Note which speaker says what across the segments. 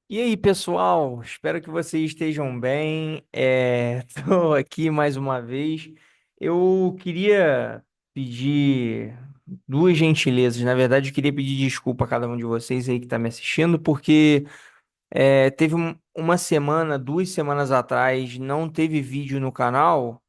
Speaker 1: E aí, pessoal? Espero que vocês estejam bem. Estou aqui mais uma vez. Eu queria pedir duas gentilezas. Na verdade, eu queria pedir desculpa a cada um de vocês aí que está me assistindo, porque teve uma semana, 2 semanas atrás, não teve vídeo no canal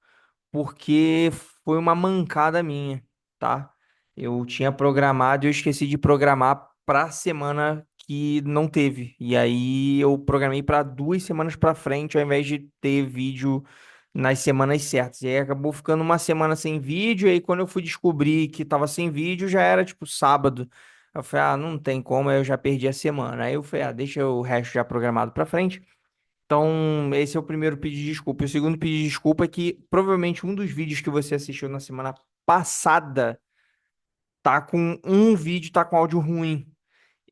Speaker 1: porque foi uma mancada minha, tá? Eu tinha programado e eu esqueci de programar pra semana que não teve. E aí eu programei pra 2 semanas pra frente, ao invés de ter vídeo nas semanas certas. E aí acabou ficando uma semana sem vídeo, e aí quando eu fui descobrir que tava sem vídeo, já era tipo sábado. Eu falei, não tem como, aí eu já perdi a semana. Aí eu falei, deixa o resto já programado pra frente. Então, esse é o primeiro pedido de desculpa. E o segundo pedido de desculpa é que provavelmente um dos vídeos que você assistiu na semana passada tá com um vídeo, tá com áudio ruim.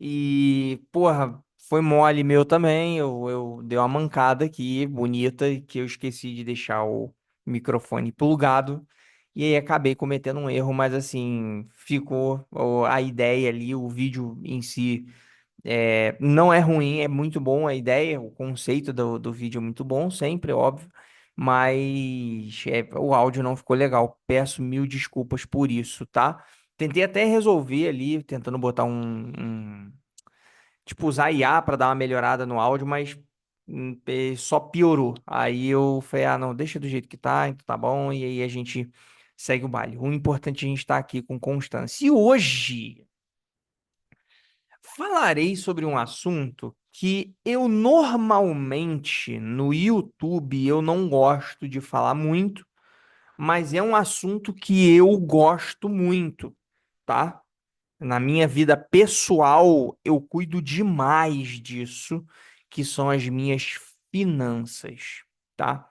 Speaker 1: E, porra, foi mole meu também. Eu dei uma mancada aqui, bonita, que eu esqueci de deixar o microfone plugado. E aí acabei cometendo um erro, mas assim, ficou a ideia ali, o vídeo em si. Não é ruim, é muito bom a ideia, o conceito do vídeo é muito bom, sempre, óbvio, mas o áudio não ficou legal. Peço mil desculpas por isso, tá? Tentei até resolver ali, tentando botar tipo, usar IA para dar uma melhorada no áudio, mas só piorou. Aí eu falei, não, deixa do jeito que tá, então tá bom, e aí a gente segue o baile. O importante é a gente estar aqui com constância. E hoje falarei sobre um assunto que eu normalmente no YouTube eu não gosto de falar muito, mas é um assunto que eu gosto muito, tá? Na minha vida pessoal, eu cuido demais disso, que são as minhas finanças, tá?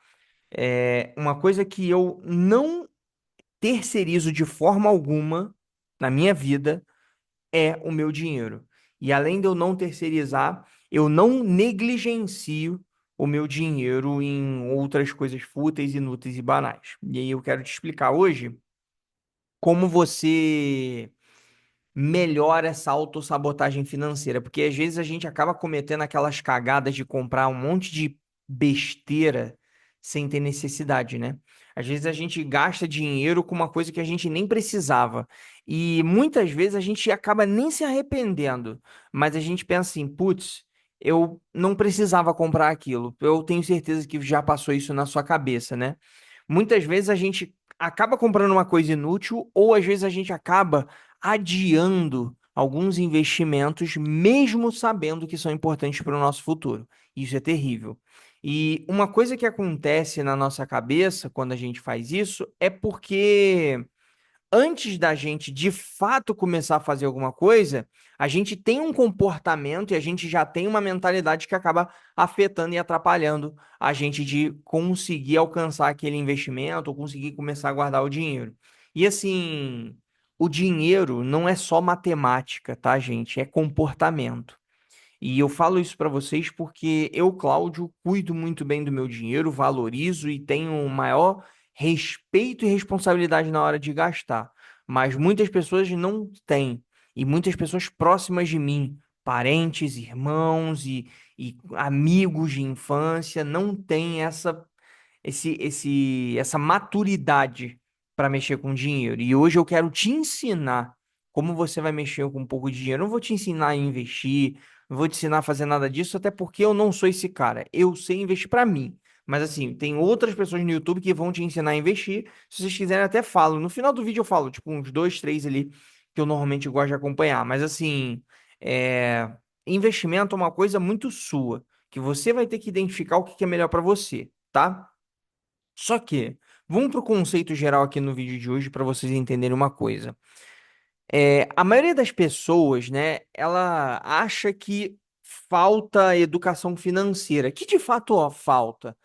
Speaker 1: É uma coisa que eu não terceirizo de forma alguma na minha vida é o meu dinheiro. E além de eu não terceirizar, eu não negligencio o meu dinheiro em outras coisas fúteis, inúteis e banais. E aí eu quero te explicar hoje como você melhora essa autossabotagem financeira, porque às vezes a gente acaba cometendo aquelas cagadas de comprar um monte de besteira sem ter necessidade, né? Às vezes a gente gasta dinheiro com uma coisa que a gente nem precisava. E muitas vezes a gente acaba nem se arrependendo, mas a gente pensa assim, putz, eu não precisava comprar aquilo. Eu tenho certeza que já passou isso na sua cabeça, né? Muitas vezes a gente acaba comprando uma coisa inútil ou às vezes a gente acaba adiando alguns investimentos, mesmo sabendo que são importantes para o nosso futuro. Isso é terrível. E uma coisa que acontece na nossa cabeça quando a gente faz isso é porque antes da gente de fato começar a fazer alguma coisa, a gente tem um comportamento e a gente já tem uma mentalidade que acaba afetando e atrapalhando a gente de conseguir alcançar aquele investimento ou conseguir começar a guardar o dinheiro. E assim, o dinheiro não é só matemática, tá, gente? É comportamento. E eu falo isso para vocês porque eu, Cláudio, cuido muito bem do meu dinheiro, valorizo e tenho o maior respeito e responsabilidade na hora de gastar. Mas muitas pessoas não têm. E muitas pessoas próximas de mim, parentes, irmãos e amigos de infância, não têm essa maturidade para mexer com dinheiro. E hoje eu quero te ensinar como você vai mexer com um pouco de dinheiro. Eu não vou te ensinar a investir, não vou te ensinar a fazer nada disso, até porque eu não sou esse cara. Eu sei investir para mim. Mas assim, tem outras pessoas no YouTube que vão te ensinar a investir. Se vocês quiserem, eu até falo. No final do vídeo eu falo, tipo, uns dois, três ali que eu normalmente gosto de acompanhar. Mas assim, investimento é uma coisa muito sua, que você vai ter que identificar o que que é melhor para você, tá? Só que, vamos para o conceito geral aqui no vídeo de hoje para vocês entenderem uma coisa. A maioria das pessoas, né, ela acha que falta educação financeira, que de fato, ó, falta.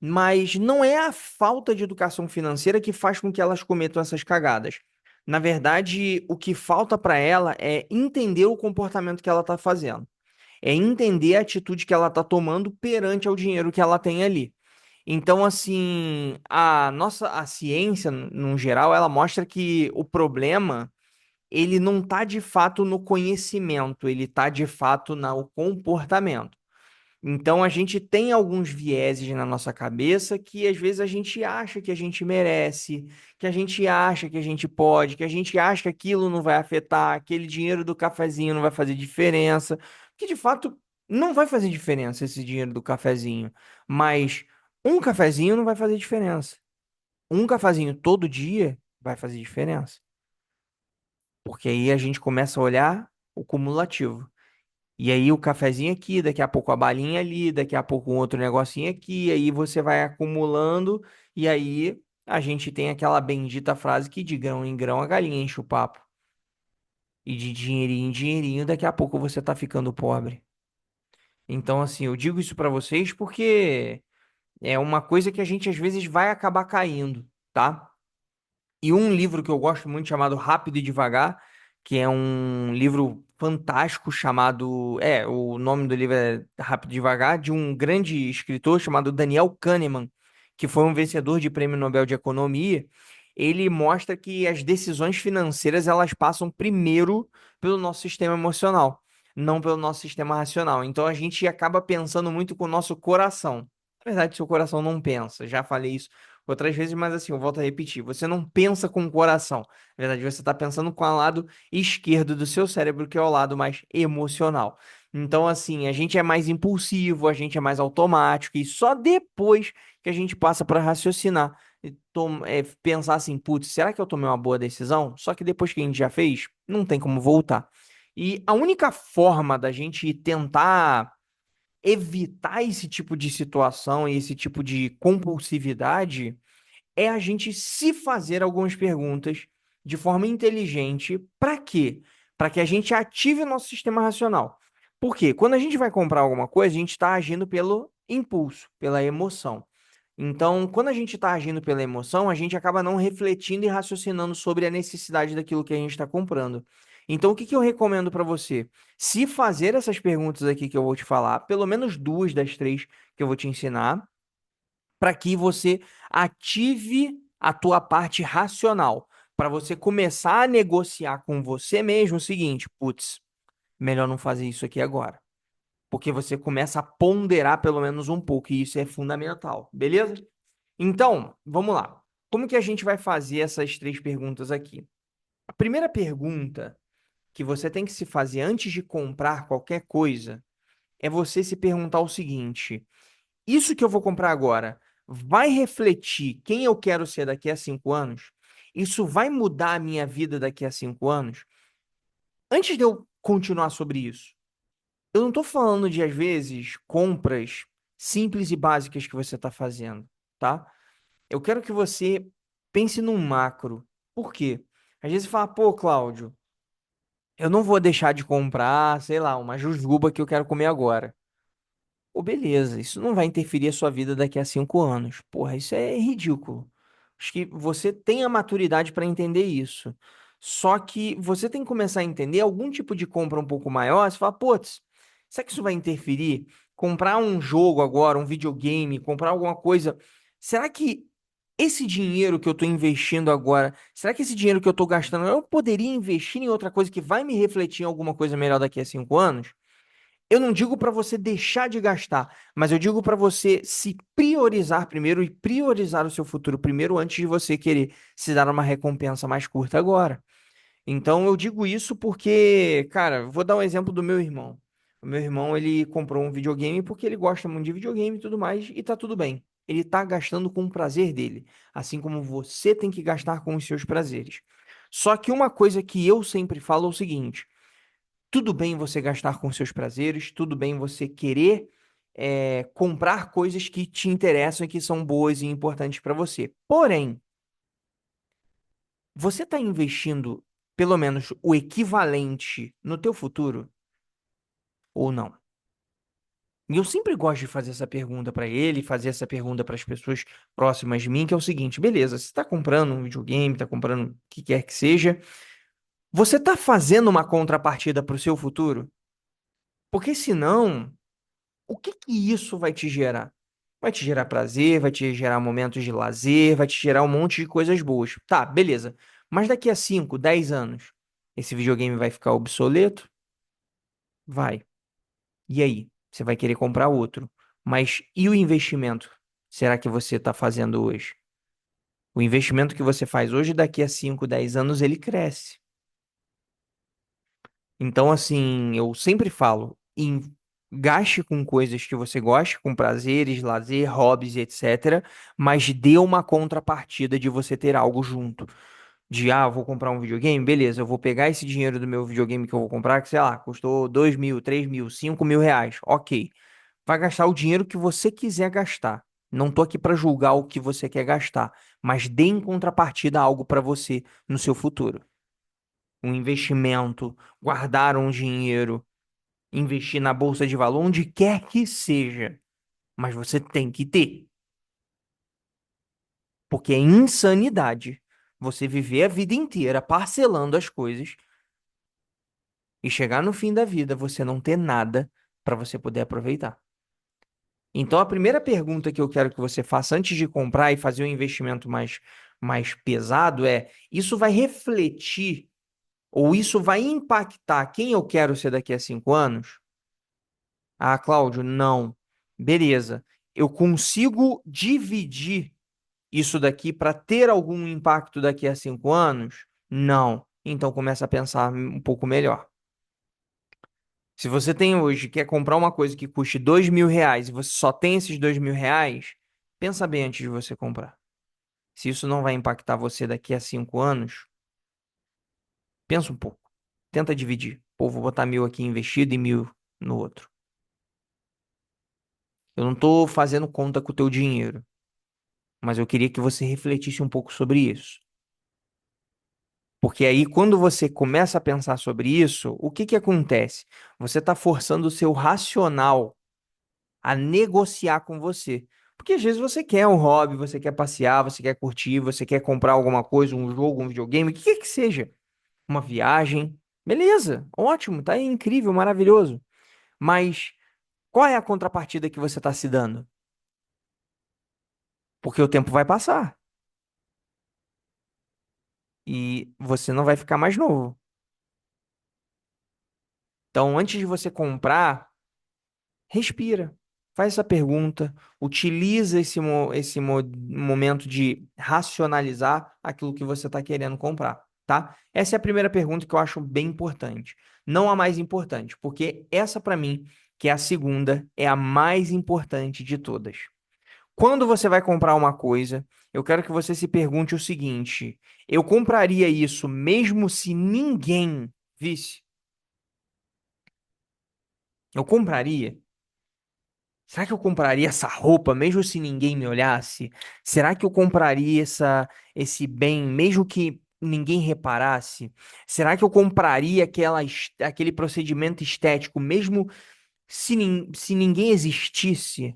Speaker 1: Mas não é a falta de educação financeira que faz com que elas cometam essas cagadas. Na verdade, o que falta para ela é entender o comportamento que ela está fazendo. É entender a atitude que ela está tomando perante ao dinheiro que ela tem ali. Então, assim, a ciência, no geral, ela mostra que o problema, ele não está de fato no conhecimento, ele está de fato no comportamento. Então a gente tem alguns vieses na nossa cabeça que às vezes a gente acha que a gente merece, que a gente acha que a gente pode, que a gente acha que aquilo não vai afetar, aquele dinheiro do cafezinho não vai fazer diferença, que de fato não vai fazer diferença esse dinheiro do cafezinho, mas um cafezinho não vai fazer diferença. Um cafezinho todo dia vai fazer diferença, porque aí a gente começa a olhar o cumulativo. E aí o cafezinho aqui, daqui a pouco a balinha ali, daqui a pouco um outro negocinho aqui, aí você vai acumulando, e aí a gente tem aquela bendita frase que de grão em grão a galinha enche o papo. E de dinheirinho em dinheirinho, daqui a pouco você tá ficando pobre. Então, assim, eu digo isso pra vocês porque é uma coisa que a gente às vezes vai acabar caindo, tá? E um livro que eu gosto muito chamado Rápido e Devagar, que é um livro fantástico chamado, o nome do livro é Rápido e Devagar, de um grande escritor chamado Daniel Kahneman, que foi um vencedor de Prêmio Nobel de Economia. Ele mostra que as decisões financeiras elas passam primeiro pelo nosso sistema emocional, não pelo nosso sistema racional. Então a gente acaba pensando muito com o nosso coração. Na verdade, seu coração não pensa. Já falei isso outras vezes, mas assim, eu volto a repetir, você não pensa com o coração. Na verdade, você está pensando com o lado esquerdo do seu cérebro, que é o lado mais emocional. Então, assim, a gente é mais impulsivo, a gente é mais automático, e só depois que a gente passa para raciocinar, e pensar assim, putz, será que eu tomei uma boa decisão? Só que depois que a gente já fez, não tem como voltar. E a única forma da gente tentar evitar esse tipo de situação e esse tipo de compulsividade é a gente se fazer algumas perguntas de forma inteligente. Para quê? Para que a gente ative o nosso sistema racional. Por quê? Quando a gente vai comprar alguma coisa, a gente está agindo pelo impulso, pela emoção. Então, quando a gente está agindo pela emoção, a gente acaba não refletindo e raciocinando sobre a necessidade daquilo que a gente está comprando. Então, o que que eu recomendo para você? Se fazer essas perguntas aqui que eu vou te falar, pelo menos duas das três que eu vou te ensinar, para que você ative a tua parte racional, para você começar a negociar com você mesmo o seguinte, putz, melhor não fazer isso aqui agora, porque você começa a ponderar pelo menos um pouco, e isso é fundamental, beleza? Então, vamos lá. Como que a gente vai fazer essas três perguntas aqui? A primeira pergunta que você tem que se fazer antes de comprar qualquer coisa é você se perguntar o seguinte: isso que eu vou comprar agora vai refletir quem eu quero ser daqui a 5 anos? Isso vai mudar a minha vida daqui a 5 anos? Antes de eu continuar sobre isso, eu não estou falando de, às vezes, compras simples e básicas que você está fazendo, tá? Eu quero que você pense num macro. Por quê? Às vezes você fala, pô, Cláudio, eu não vou deixar de comprar, sei lá, uma jujuba que eu quero comer agora. Pô, beleza, isso não vai interferir a sua vida daqui a 5 anos. Porra, isso é ridículo. Acho que você tem a maturidade para entender isso. Só que você tem que começar a entender algum tipo de compra um pouco maior. Você fala, putz, será que isso vai interferir? Comprar um jogo agora, um videogame, comprar alguma coisa. Será que esse dinheiro que eu estou investindo agora, será que esse dinheiro que eu estou gastando, eu poderia investir em outra coisa que vai me refletir em alguma coisa melhor daqui a 5 anos? Eu não digo para você deixar de gastar, mas eu digo para você se priorizar primeiro e priorizar o seu futuro primeiro antes de você querer se dar uma recompensa mais curta agora. Então eu digo isso porque, cara, vou dar um exemplo do meu irmão. O meu irmão, ele comprou um videogame porque ele gosta muito de videogame e tudo mais, e tá tudo bem. Ele tá gastando com o prazer dele, assim como você tem que gastar com os seus prazeres. Só que uma coisa que eu sempre falo é o seguinte: tudo bem você gastar com seus prazeres, tudo bem você querer comprar coisas que te interessam e que são boas e importantes para você. Porém, você está investindo pelo menos o equivalente no teu futuro ou não? E eu sempre gosto de fazer essa pergunta para ele, fazer essa pergunta para as pessoas próximas de mim, que é o seguinte: beleza, você está comprando um videogame, está comprando o que quer que seja, você está fazendo uma contrapartida para o seu futuro? Porque senão o que que isso vai te gerar? Vai te gerar prazer, vai te gerar momentos de lazer, vai te gerar um monte de coisas boas. Tá, beleza. Mas daqui a 5, 10 anos, esse videogame vai ficar obsoleto? Vai. E aí? Você vai querer comprar outro. Mas e o investimento? Será que você está fazendo hoje? O investimento que você faz hoje, daqui a 5, 10 anos, ele cresce. Então, assim, eu sempre falo, gaste com coisas que você goste, com prazeres, lazer, hobbies, etc. Mas dê uma contrapartida de você ter algo junto. Vou comprar um videogame, beleza, eu vou pegar esse dinheiro do meu videogame que eu vou comprar, que sei lá, custou 2.000, 3.000, 5.000 reais. Ok. Vai gastar o dinheiro que você quiser gastar. Não tô aqui para julgar o que você quer gastar, mas dê em contrapartida algo para você no seu futuro. Um investimento, guardar um dinheiro, investir na bolsa de valor, onde quer que seja. Mas você tem que ter, porque é insanidade você viver a vida inteira parcelando as coisas e chegar no fim da vida você não ter nada para você poder aproveitar. Então, a primeira pergunta que eu quero que você faça antes de comprar e fazer um investimento mais pesado é: isso vai refletir ou isso vai impactar quem eu quero ser daqui a 5 anos? Ah, Cláudio, não. Beleza. Eu consigo dividir isso daqui para ter algum impacto daqui a 5 anos? Não. Então começa a pensar um pouco melhor. Se você tem hoje, quer comprar uma coisa que custe 2.000 reais e você só tem esses 2.000 reais, pensa bem antes de você comprar. Se isso não vai impactar você daqui a 5 anos, pensa um pouco. Tenta dividir. Pô, vou botar 1.000 aqui investido e 1.000 no outro. Eu não tô fazendo conta com o teu dinheiro, mas eu queria que você refletisse um pouco sobre isso. Porque aí, quando você começa a pensar sobre isso, o que que acontece? Você está forçando o seu racional a negociar com você. Porque às vezes você quer um hobby, você quer passear, você quer curtir, você quer comprar alguma coisa, um jogo, um videogame, o que quer que seja. Uma viagem. Beleza, ótimo, tá aí, incrível, maravilhoso. Mas qual é a contrapartida que você está se dando? Porque o tempo vai passar e você não vai ficar mais novo. Então, antes de você comprar, respira, faz essa pergunta, utiliza esse momento de racionalizar aquilo que você está querendo comprar, tá? Essa é a primeira pergunta que eu acho bem importante. Não a mais importante, porque essa para mim, que é a segunda, é a mais importante de todas. Quando você vai comprar uma coisa, eu quero que você se pergunte o seguinte: eu compraria isso mesmo se ninguém visse? Eu compraria? Será que eu compraria essa roupa mesmo se ninguém me olhasse? Será que eu compraria esse bem mesmo que ninguém reparasse? Será que eu compraria aquele procedimento estético mesmo se ninguém existisse?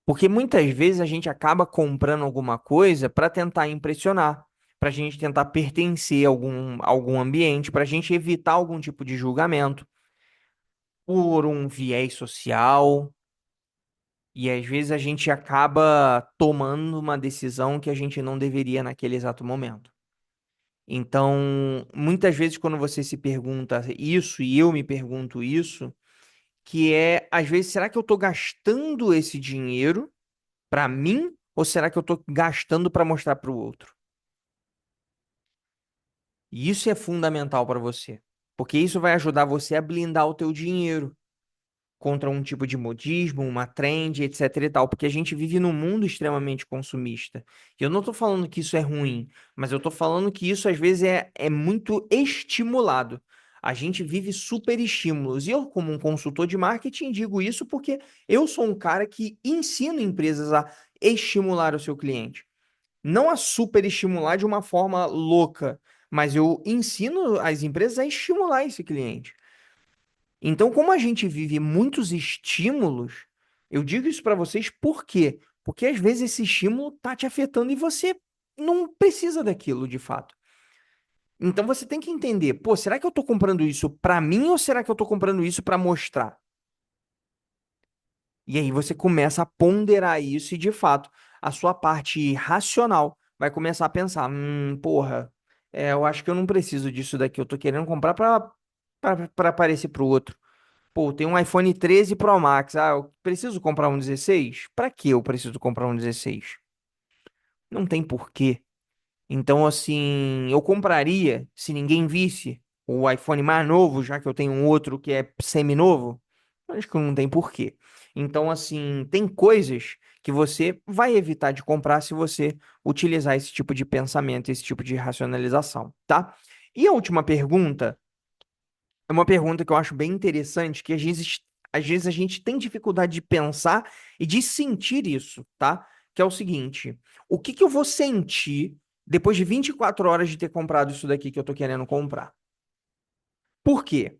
Speaker 1: Porque muitas vezes a gente acaba comprando alguma coisa para tentar impressionar, para a gente tentar pertencer a algum ambiente, para a gente evitar algum tipo de julgamento por um viés social. E às vezes a gente acaba tomando uma decisão que a gente não deveria naquele exato momento. Então, muitas vezes quando você se pergunta isso, e eu me pergunto isso, que é, às vezes, será que eu estou gastando esse dinheiro para mim ou será que eu estou gastando para mostrar para o outro? E isso é fundamental para você, porque isso vai ajudar você a blindar o teu dinheiro contra um tipo de modismo, uma trend, etc e tal, porque a gente vive num mundo extremamente consumista. E eu não estou falando que isso é ruim, mas eu estou falando que isso às vezes é muito estimulado. A gente vive super estímulos. E eu, como um consultor de marketing, digo isso porque eu sou um cara que ensino empresas a estimular o seu cliente. Não a super estimular de uma forma louca, mas eu ensino as empresas a estimular esse cliente. Então, como a gente vive muitos estímulos, eu digo isso para vocês por quê? Porque às vezes esse estímulo tá te afetando e você não precisa daquilo de fato. Então você tem que entender, pô, será que eu tô comprando isso para mim ou será que eu tô comprando isso para mostrar? E aí você começa a ponderar isso e de fato a sua parte racional vai começar a pensar, porra, eu acho que eu não preciso disso daqui, eu tô querendo comprar para aparecer pro outro. Pô, tem um iPhone 13 Pro Max. Ah, eu preciso comprar um 16? Pra que eu preciso comprar um 16? Não tem porquê. Então, assim, eu compraria se ninguém visse o iPhone mais novo, já que eu tenho um outro que é semi-novo. Acho que não tem porquê. Então, assim, tem coisas que você vai evitar de comprar se você utilizar esse tipo de pensamento, esse tipo de racionalização, tá? E a última pergunta é uma pergunta que eu acho bem interessante, que às vezes a gente tem dificuldade de pensar e de sentir isso, tá? Que é o seguinte: o que que eu vou sentir depois de 24 horas de ter comprado isso daqui que eu tô querendo comprar? Por quê?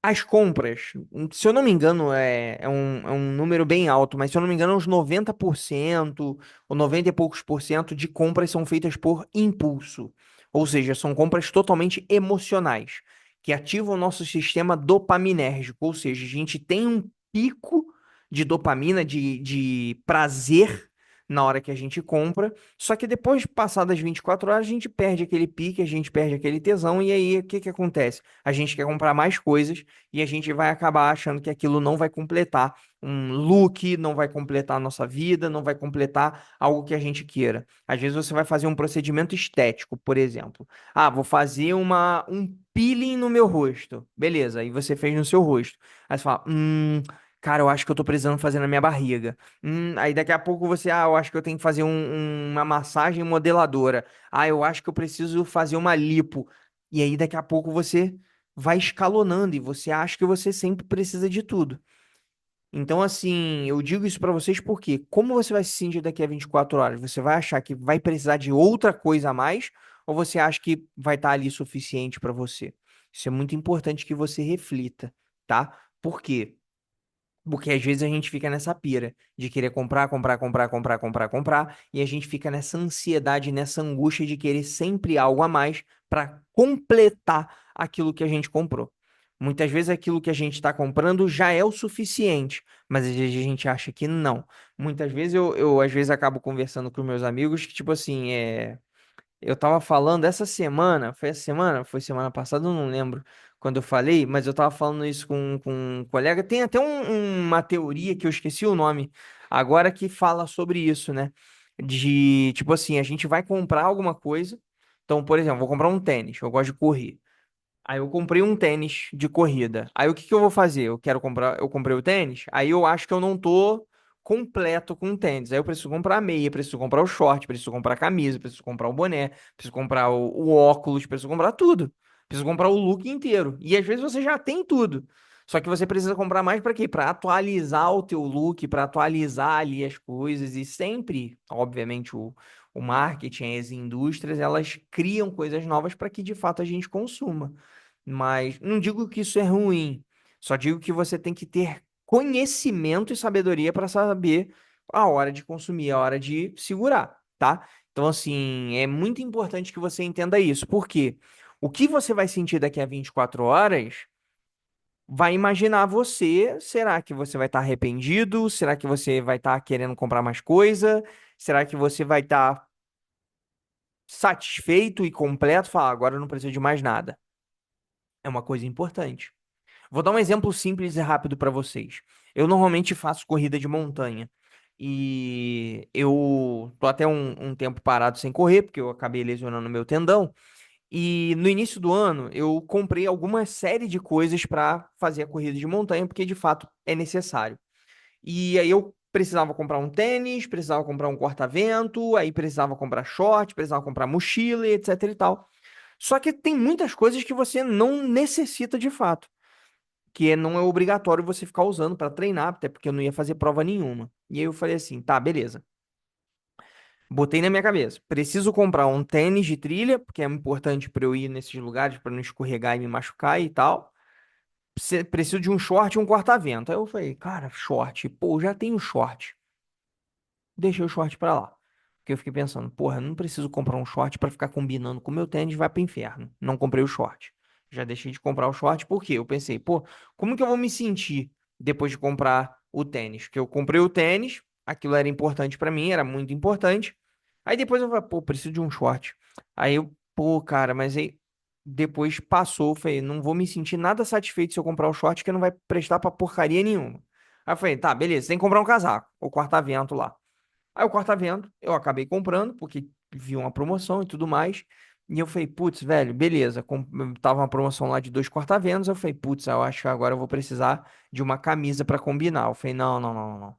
Speaker 1: As compras, se eu não me engano, é um número bem alto, mas se eu não me engano, uns 90% ou 90 e poucos por cento de compras são feitas por impulso. Ou seja, são compras totalmente emocionais, que ativam o nosso sistema dopaminérgico. Ou seja, a gente tem um pico de dopamina, de prazer na hora que a gente compra, só que depois de passar das 24 horas, a gente perde aquele pique, a gente perde aquele tesão, e aí o que que acontece? A gente quer comprar mais coisas e a gente vai acabar achando que aquilo não vai completar um look, não vai completar a nossa vida, não vai completar algo que a gente queira. Às vezes você vai fazer um procedimento estético, por exemplo. Ah, vou fazer um peeling no meu rosto. Beleza, aí você fez no seu rosto. Aí você fala, cara, eu acho que eu tô precisando fazer na minha barriga. Aí daqui a pouco eu acho que eu tenho que fazer uma massagem modeladora. Ah, eu acho que eu preciso fazer uma lipo. E aí daqui a pouco você vai escalonando e você acha que você sempre precisa de tudo. Então, assim, eu digo isso pra vocês porque como você vai se sentir daqui a 24 horas? Você vai achar que vai precisar de outra coisa a mais ou você acha que vai estar ali suficiente pra você? Isso é muito importante que você reflita, tá? Por quê? Porque às vezes a gente fica nessa pira de querer comprar, comprar, comprar, comprar, comprar, comprar, e a gente fica nessa ansiedade, nessa angústia de querer sempre algo a mais para completar aquilo que a gente comprou. Muitas vezes aquilo que a gente está comprando já é o suficiente, mas às vezes a gente acha que não. Muitas vezes eu às vezes acabo conversando com meus amigos que, tipo assim, eu tava falando essa semana, foi essa semana? Foi semana passada, eu não lembro quando eu falei, mas eu tava falando isso com um colega. Tem até uma teoria que eu esqueci o nome agora que fala sobre isso, né? De, tipo assim, a gente vai comprar alguma coisa. Então, por exemplo, vou comprar um tênis, eu gosto de correr. Aí eu comprei um tênis de corrida. Aí o que que eu vou fazer? Eu comprei o tênis, aí eu acho que eu não tô completo com o tênis. Aí eu preciso comprar a meia, preciso comprar o short, preciso comprar a camisa, preciso comprar o boné, preciso comprar o óculos, preciso comprar tudo. Preciso comprar o look inteiro. E às vezes você já tem tudo. Só que você precisa comprar mais para quê? Para atualizar o teu look, para atualizar ali as coisas e sempre, obviamente, o marketing, as indústrias, elas criam coisas novas para que de fato a gente consuma. Mas não digo que isso é ruim, só digo que você tem que ter conhecimento e sabedoria para saber a hora de consumir, a hora de segurar, tá? Então, assim, é muito importante que você entenda isso, porque o que você vai sentir daqui a 24 horas vai imaginar você. Será que você vai estar arrependido? Será que você vai estar querendo comprar mais coisa? Será que você vai estar satisfeito e completo? Falar, agora eu não preciso de mais nada. É uma coisa importante. Vou dar um exemplo simples e rápido para vocês. Eu normalmente faço corrida de montanha e eu tô até um tempo parado sem correr porque eu acabei lesionando meu tendão. E no início do ano eu comprei alguma série de coisas para fazer a corrida de montanha porque de fato é necessário. E aí eu precisava comprar um tênis, precisava comprar um corta-vento, aí precisava comprar short, precisava comprar mochila, e etc e tal. Só que tem muitas coisas que você não necessita de fato não é obrigatório você ficar usando para treinar, até porque eu não ia fazer prova nenhuma. E aí eu falei assim, tá, beleza. Botei na minha cabeça, preciso comprar um tênis de trilha, porque é importante para eu ir nesses lugares para não escorregar e me machucar e tal. Preciso de um short e um corta-vento. Aí eu falei, cara, short, pô, já tenho short. Deixei o short pra lá. Porque eu fiquei pensando, porra, eu não preciso comprar um short pra ficar combinando com o meu tênis, vai pro inferno. Não comprei o short. Já deixei de comprar o short porque eu pensei, pô, como que eu vou me sentir depois de comprar o tênis? Porque eu comprei o tênis, aquilo era importante pra mim, era muito importante. Aí depois eu falei, pô, preciso de um short. Aí eu, pô, cara, mas aí. Depois passou, eu falei, não vou me sentir nada satisfeito se eu comprar o short que não vai prestar pra porcaria nenhuma. Aí eu falei, tá, beleza, tem que comprar um casaco, o corta-vento lá. Aí o corta-vento eu acabei comprando, porque vi uma promoção e tudo mais. E eu falei, putz, velho, beleza. Tava uma promoção lá de dois corta-ventos. Eu falei, putz, eu acho que agora eu vou precisar de uma camisa pra combinar. Eu falei, não, não, não, não, não.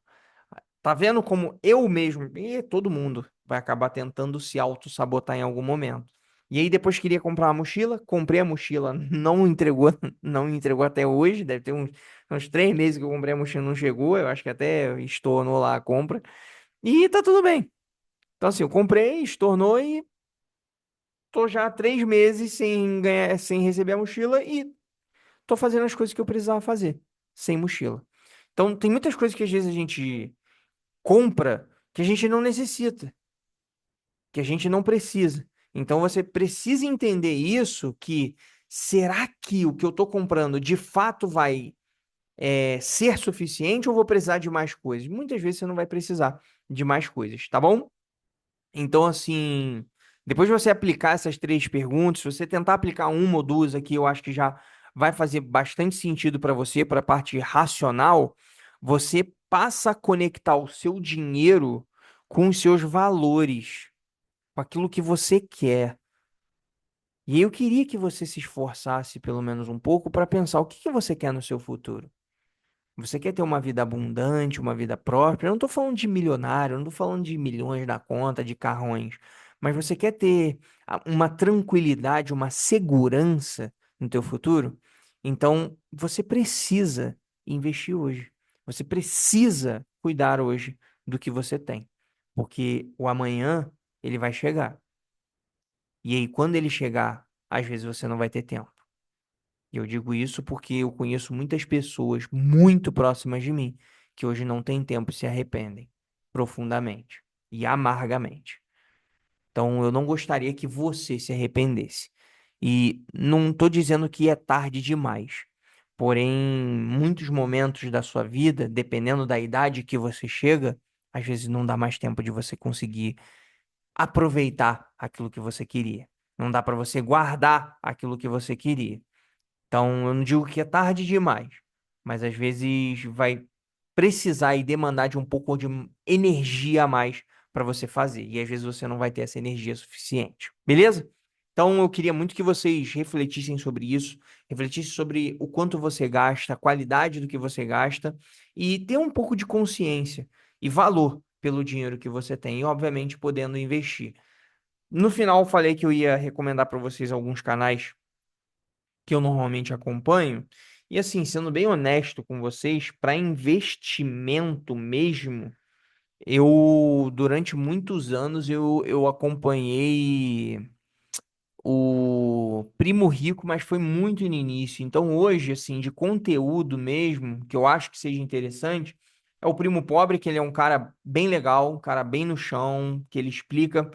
Speaker 1: Tá vendo como eu mesmo, e todo mundo vai acabar tentando se auto-sabotar em algum momento. E aí depois queria comprar uma mochila, comprei a mochila, não entregou, não entregou até hoje, deve ter uns 3 meses que eu comprei a mochila, não chegou, eu acho que até estornou lá a compra. E tá tudo bem. Então assim, eu comprei, estornou e tô já há 3 meses sem ganhar, sem receber a mochila e tô fazendo as coisas que eu precisava fazer, sem mochila. Então tem muitas coisas que às vezes a gente compra que a gente não necessita, que a gente não precisa. Então você precisa entender isso, que será que o que eu estou comprando de fato vai ser suficiente ou vou precisar de mais coisas? Muitas vezes você não vai precisar de mais coisas, tá bom? Então, assim, depois de você aplicar essas 3 perguntas, se você tentar aplicar uma ou duas aqui, eu acho que já vai fazer bastante sentido para você, para a parte racional, você passa a conectar o seu dinheiro com os seus valores, com aquilo que você quer. E eu queria que você se esforçasse pelo menos um pouco para pensar o que que você quer no seu futuro. Você quer ter uma vida abundante, uma vida próspera? Eu não estou falando de milionário, eu não estou falando de milhões na conta, de carrões, mas você quer ter uma tranquilidade, uma segurança no teu futuro? Então, você precisa investir hoje. Você precisa cuidar hoje do que você tem, porque o amanhã ele vai chegar. E aí, quando ele chegar, às vezes você não vai ter tempo. E eu digo isso porque eu conheço muitas pessoas muito próximas de mim que hoje não têm tempo e se arrependem profundamente e amargamente. Então, eu não gostaria que você se arrependesse. E não estou dizendo que é tarde demais. Porém, muitos momentos da sua vida, dependendo da idade que você chega, às vezes não dá mais tempo de você conseguir aproveitar aquilo que você queria. Não dá para você guardar aquilo que você queria. Então, eu não digo que é tarde demais, mas às vezes vai precisar e demandar de um pouco de energia a mais para você fazer. E às vezes você não vai ter essa energia suficiente. Beleza? Então, eu queria muito que vocês refletissem sobre isso, refletissem sobre o quanto você gasta, a qualidade do que você gasta e ter um pouco de consciência e valor pelo dinheiro que você tem e, obviamente, podendo investir. No final, eu falei que eu ia recomendar para vocês alguns canais que eu normalmente acompanho. E assim, sendo bem honesto com vocês, para investimento mesmo, durante muitos anos, eu acompanhei o Primo Rico, mas foi muito no início. Então, hoje, assim, de conteúdo mesmo, que eu acho que seja interessante, é o Primo Pobre, que ele é um cara bem legal, um cara bem no chão, que ele explica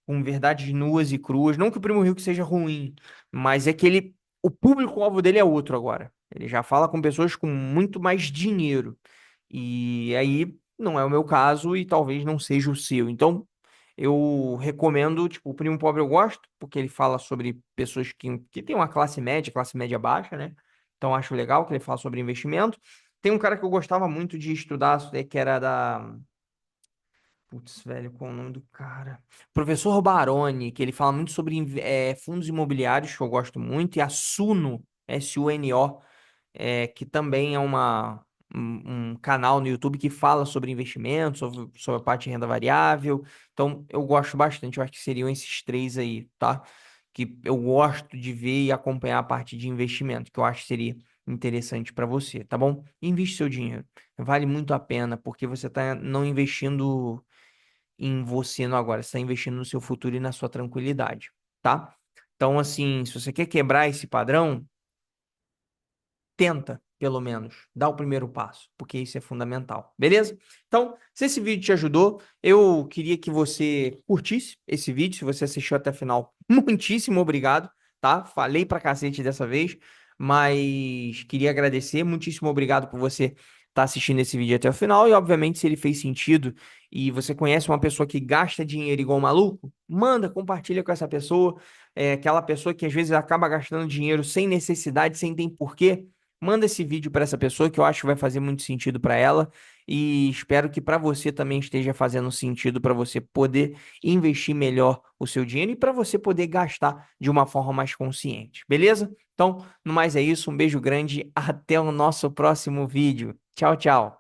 Speaker 1: com verdades nuas e cruas. Não que o Primo Rico seja ruim, mas é que o público-alvo dele é outro agora. Ele já fala com pessoas com muito mais dinheiro. E aí não é o meu caso e talvez não seja o seu. Então, eu recomendo, tipo, o Primo Pobre eu gosto, porque ele fala sobre pessoas que têm uma classe média baixa, né? Então, acho legal que ele fala sobre investimento. Tem um cara que eu gostava muito de estudar, que era da Putz, velho, qual é o nome do cara? Professor Baroni, que ele fala muito sobre fundos imobiliários, que eu gosto muito, e a Suno, Suno, que também é um canal no YouTube que fala sobre investimentos, sobre a parte de renda variável. Então, eu gosto bastante, eu acho que seriam esses três aí, tá? Que eu gosto de ver e acompanhar a parte de investimento, que eu acho que seria interessante para você, tá bom? Investe seu dinheiro. Vale muito a pena, porque você está não investindo em você no agora, você está investindo no seu futuro e na sua tranquilidade, tá? Então, assim, se você quer quebrar esse padrão, tenta, pelo menos, dá o primeiro passo, porque isso é fundamental, beleza? Então, se esse vídeo te ajudou, eu queria que você curtisse esse vídeo, se você assistiu até o final, muitíssimo obrigado, tá? Falei pra cacete dessa vez, mas queria agradecer, muitíssimo obrigado por você está assistindo esse vídeo até o final. E, obviamente, se ele fez sentido e você conhece uma pessoa que gasta dinheiro igual um maluco, manda, compartilha com essa pessoa. É aquela pessoa que às vezes acaba gastando dinheiro sem necessidade, sem ter porquê. Manda esse vídeo para essa pessoa que eu acho que vai fazer muito sentido para ela. E espero que para você também esteja fazendo sentido para você poder investir melhor o seu dinheiro e para você poder gastar de uma forma mais consciente, beleza? Então, no mais é isso, um beijo grande, até o nosso próximo vídeo. Tchau, tchau.